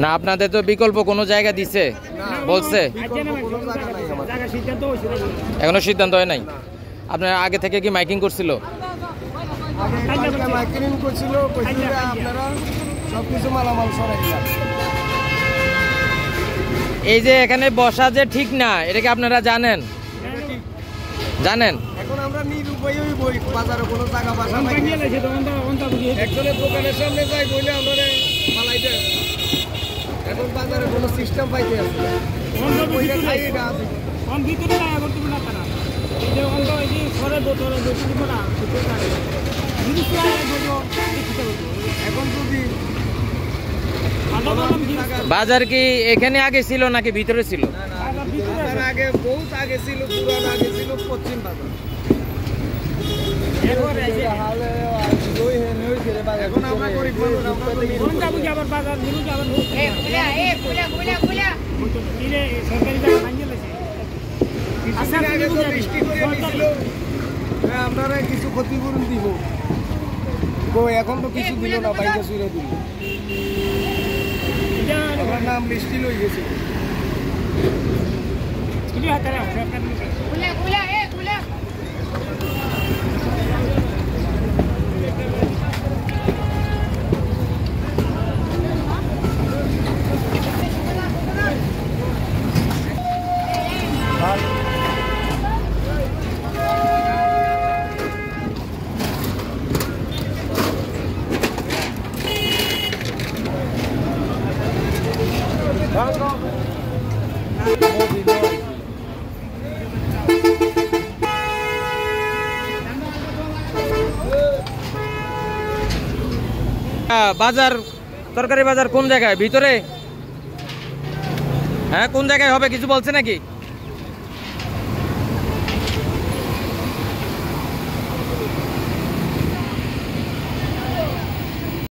না আপনাদের তো বিকল্প কোনো জায়গা দিছে বলছে? এখনো সিদ্ধান্ত হয় নাই। আপনার আগে থেকে কি মাইকিং করছিল? এই যে এখানে বসা যে ঠিক না, এটা কি আপনারা জানেন? জানেন? এখন আমরা নিরুপায় বই বাজারে কোনো টাকা পয়সা নাই। একজনের দোকানের সামনে যাই বলে আমরা মালাই দেয়। এখন বাজারে কোনো সিস্টেম পাইতে আছে না। ওইটা খাই এটা আছে। কোন ভিতরে না করতে না তারা। এই যে অন্ত এই যে ঘরে দোতরে দোতরে পড়া সেটা করে। নিরুপায় এখন যদি বাজার কি এখানে আগে ছিল নাকি ভিতরে ছিল? আগে বহুত আগে ছিল, পুরান আগে ছিল পশ্চিম বাজার। এখন আমরা গরিব মানুষ, আমরা তো কোন যাবো কি আবার বাজার নিরু যাবেন? সরকারি জায়গা ভাঙিয়ে লেছে। আচ্ছা আগে তো বৃষ্টি করে দিছিল, আপনারা কিছু ক্ষতিপূরণ দিব। এখন তো কিছু দিল না, বাইরে শুয়ে দিল। আমার নাম বৃষ্টি লই গেছে। বাজার তরকারি বাজার কোন জায়গায়? ভিতরে? হ্যাঁ কোন জায়গায় হবে কিছু বলছে নাকি?